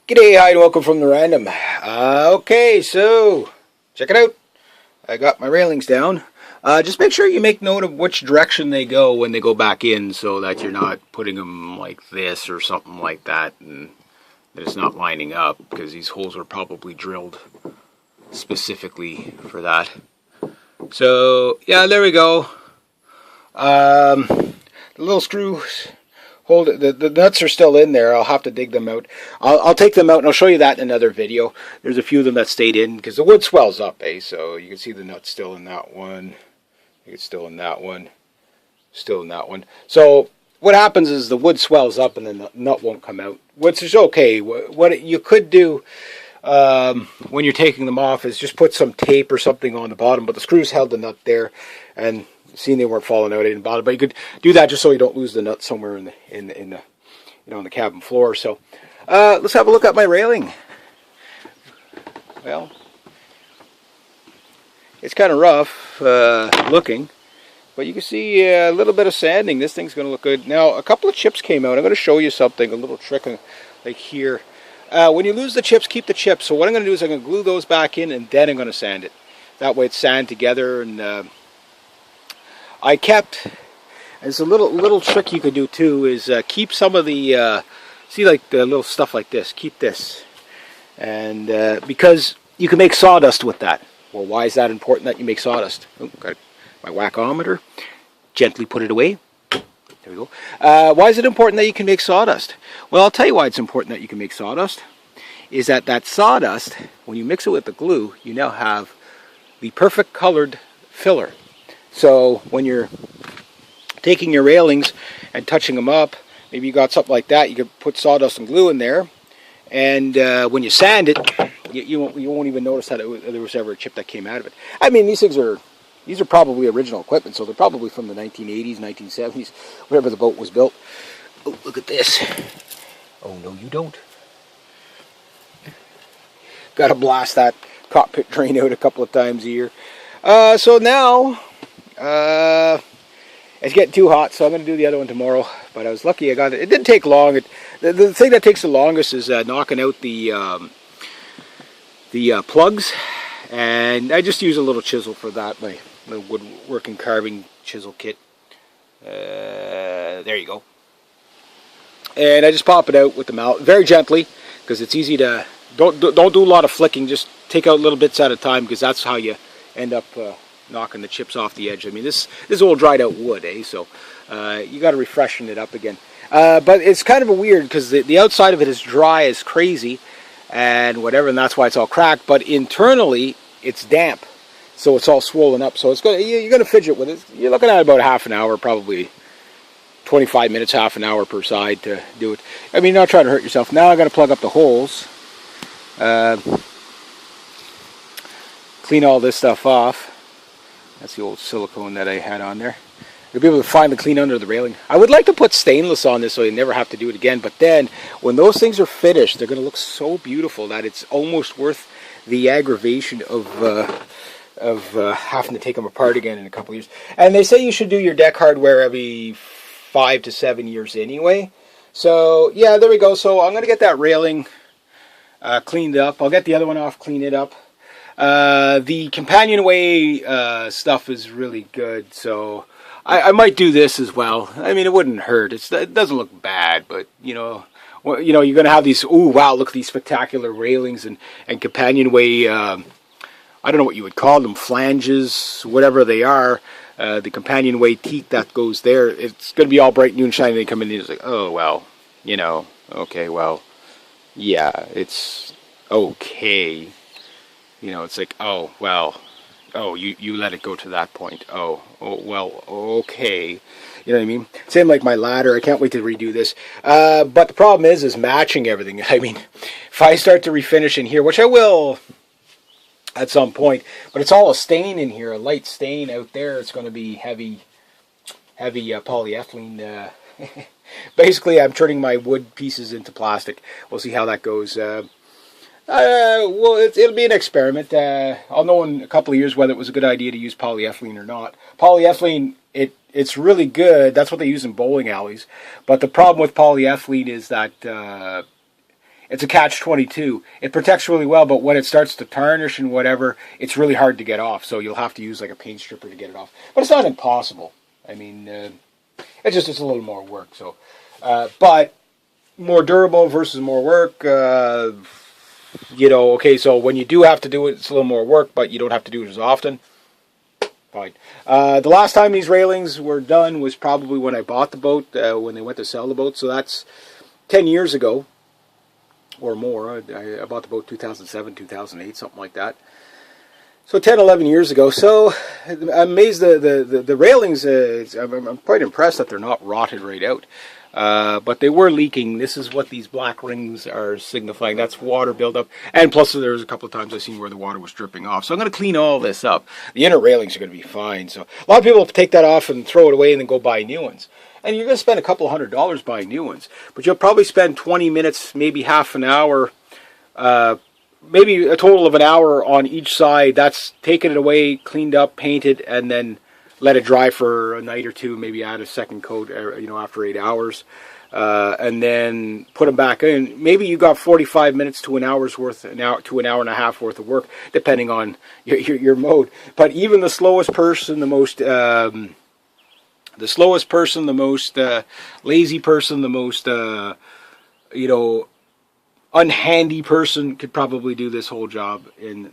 G'day, hi, and welcome from the random. Okay, so check it out. I got my railings down. Just make sure you make note of which direction they go when they go back in, so that you're not putting them like this or something like that, and that it's not lining up, because these holes are probably drilled specifically for that. So yeah, there we go. The little screws hold it. The nuts are still in there. I'll have to dig them out. I'll take them out and I'll show you that in another video. There's a few of them that stayed in because the wood swells up, so you can see the nuts still in that one. It's still in that one. Still in that one. So what happens is the wood swells up and then the nut won't come out, which is okay. What you could do when you're taking them off is just put some tape or something on the bottom, but the screws held the nut there, and seeing they weren't falling out, I didn't bother. But you could do that just so you don't lose the nut somewhere in the on the cabin floor. So let's have a look at my railing. Well, it's kind of rough looking, but you can see a little bit of sanding. This thing's going to look good. Now, a couple of chips came out. I'm going to show you something, a little trick like here. When you lose the chips, keep the chips. So what I'm going to do is I'm going to glue those back in, and then I'm going to sand it. That way it's sand together. And I kept, there's a little trick you could do too, is keep some of the, see, like the little stuff like this, keep this. And because you can make sawdust with that. Well, why is that important that you make sawdust? Oh, got my whack-o-meter. Gently put it away. There we go. Why is it important that you can make sawdust? Well, I'll tell you why it's important that you can make sawdust. Is that sawdust, when you mix it with the glue, you now have the perfect colored filler. So when you're taking your railings and touching them up, maybe you got something like that, you could put sawdust and glue in there, and when you sand it, you won't even notice that there was ever a chip that came out of it. I mean, these are probably original equipment, so they're probably from the 1980s, 1970s, whenever the boat was built. Oh, look at this. Oh, no, you don't. Got to blast that cockpit drain out a couple of times a year. So now, it's getting too hot, so I'm going to do the other one tomorrow. But I was lucky I got it. It didn't take long. The thing that takes the longest is knocking out the plugs. And I just use a little chisel for that, my woodworking carving chisel kit. There you go. And I just pop it out with the mallet very gently, because it's easy to, don't do a lot of flicking, just take out little bits at a time, because that's how you end up knocking the chips off the edge. I mean, this is all dried out wood, so you got to refreshen it up again. But it's kind of a weird, because the outside of it is dry as crazy and whatever, and that's why it's all cracked. But internally, it's damp, so it's all swollen up. So you're going to fidget with it. You're looking at about half an hour, probably 25 minutes, half an hour per side to do it. I mean, not trying to hurt yourself. Now I'm going to plug up the holes. Clean all this stuff off. That's the old silicone that I had on there. You'll be able to finally clean under the railing. I would like to put stainless on this so you never have to do it again, but then when those things are finished, they're going to look so beautiful that it's almost worth the aggravation of having to take them apart again in a couple of years. And they say you should do your deck hardware every 5 to 7 years anyway. So yeah, there we go. So I'm going to get that railing cleaned up. I'll get the other one off, clean it up. The companionway stuff is really good, so I might do this as well. I mean, it wouldn't hurt. It doesn't look bad, but you're going to have these. Ooh, wow! Look at these spectacular railings and companionway. I don't know what you would call them, flanges, whatever they are. The companionway teeth that goes there. It's going to be all bright new and shiny. They come in and it's like, oh well, okay, well, yeah, it's okay. It's like, oh, well, oh, you let it go to that point. Oh, well, okay. You know what I mean? Same like my ladder. I can't wait to redo this. But the problem is matching everything. I mean, if I start to refinish in here, which I will at some point, but it's all a stain in here, a light stain out there. It's going to be heavy polyethylene. Basically, I'm turning my wood pieces into plastic. We'll see how that goes. Well, it'll be an experiment. I'll know in a couple of years whether it was a good idea to use polyethylene or not. Polyethylene, it's really good. That's what they use in bowling alleys. But the problem with polyethylene is that it's a catch-22. It protects really well, but when it starts to tarnish and whatever, it's really hard to get off. So you'll have to use like a paint stripper to get it off. But it's not impossible. I mean, it's a little more work. So, but more durable versus more work. You know, okay, so when you do have to do it, it's a little more work, but you don't have to do it as often. Fine. The last time these railings were done was probably when I bought the boat, when they went to sell the boat. So that's 10 years ago or more. I bought the boat 2007, 2008, something like that. So 10, 11 years ago. So I'm amazed the railings, I'm quite impressed that they're not rotted right out. But they were leaking. This is what these black rings are signifying. That's water buildup. And plus there's a couple of times I've seen where the water was dripping off. So I'm going to clean all this up. The inner railings are going to be fine. So a lot of people take that off and throw it away and then go buy new ones. And you're going to spend a couple $100 buying new ones. But you'll probably spend 20 minutes, maybe half an hour, maybe a total of an hour on each side. That's taking it away, cleaned up, painted, and then let it dry for a night or two, maybe add a second coat, you know, after 8 hours, and then put them back in. Maybe you got 45 minutes to an hour's worth, an hour to an hour and a half worth of work, depending on your mode. But even the slowest person, the most lazy person, the most you know, unhandy person could probably do this whole job in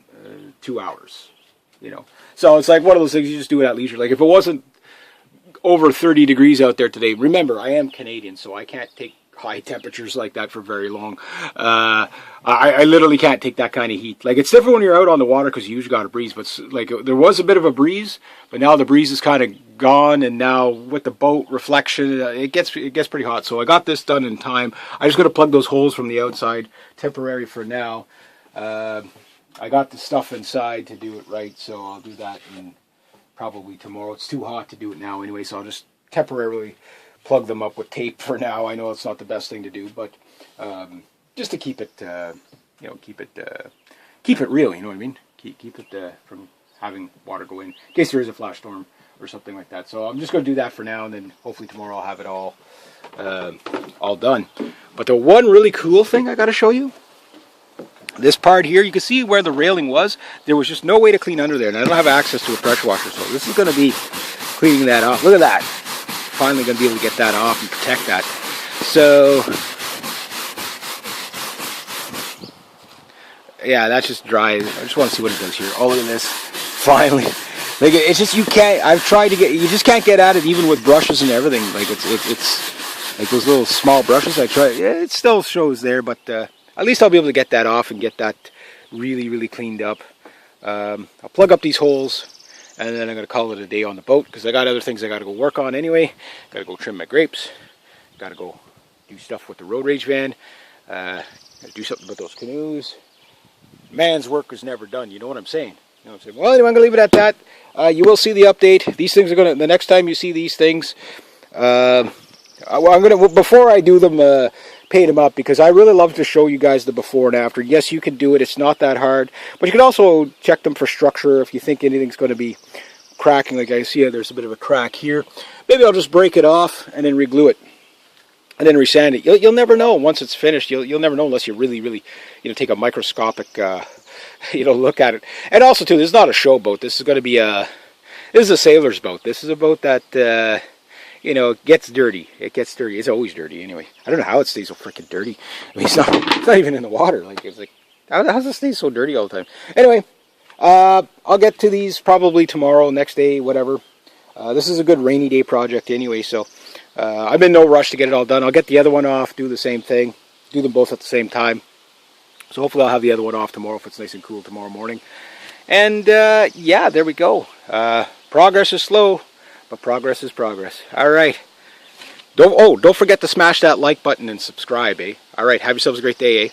2 hours. You know, so it's like one of those things you just do it at leisure. Like if it wasn't over 30 degrees out there today, remember I am Canadian, so I can't take high temperatures like that for very long. I literally can't take that kind of heat. Like it's different when you're out on the water because you usually got a breeze, but like there was a bit of a breeze, but now the breeze is kind of gone, and now with the boat reflection, it gets pretty hot. So I got this done in time. I just got to plug those holes from the outside, temporary for now. I got the stuff inside to do it right, so I'll do that and probably tomorrow. It's too hot to do it now anyway, so I'll just temporarily plug them up with tape for now. I know it's not the best thing to do, but just to keep it, you know, keep it real. You know what I mean? Keep it from having water go in case there is a flash storm or something like that. So I'm just going to do that for now, and then hopefully tomorrow I'll have it all done. But the one really cool thing I got to show you. This part here, you can see where the railing was. There was just no way to clean under there, and I don't have access to a pressure washer, so this is going to be cleaning that off. Look at that. Finally going to be able to get that off and protect that. So, yeah, that's just dry. I just want to see what it does here. Oh, look at this. Finally. Like, it's just, you can't, I've tried to get, you just can't get at it even with brushes and everything. Like, it's like those little small brushes I tried. Yeah, it still shows there, but at least I'll be able to get that off and get that really, really cleaned up. I'll plug up these holes, and then I'm going to call it a day on the boat, because I got other things I got to go work on anyway. Got to go trim my grapes. Got to go do stuff with the road rage van. Got to do something with those canoes. Man's work is never done. You know what I'm saying? You know what I'm saying? Well, anyway, I'm going to leave it at that. You will see the update. These things are going to, the next time you see these things, I'm going to, before I do them, paint them up, because I really love to show you guys the before and after. Yes, you can do it. It's not that hard. But you can also check them for structure if you think anything's going to be cracking. Like I see there's a bit of a crack here. Maybe I'll just break it off and then reglue it. And then resand it. You'll never know once it's finished. You'll never know unless you really, really, take a microscopic, look at it. And also, too, this is not a show boat. This is going to be this is a sailor's boat. This is a boat that, it gets dirty. It gets dirty. It's always dirty anyway. I don't know how it stays so freaking dirty. I mean, it's not even in the water. Like, it's like, how does it stay so dirty all the time? Anyway, I'll get to these probably tomorrow, next day, whatever. This is a good rainy day project anyway, so I'm in no rush to get it all done. I'll get the other one off, do the same thing, do them both at the same time. So hopefully I'll have the other one off tomorrow if it's nice and cool tomorrow morning. And yeah, there we go. Progress is slow, but progress is progress. All right. Don't forget to smash that like button and subscribe, eh? All right, have yourselves a great day, eh?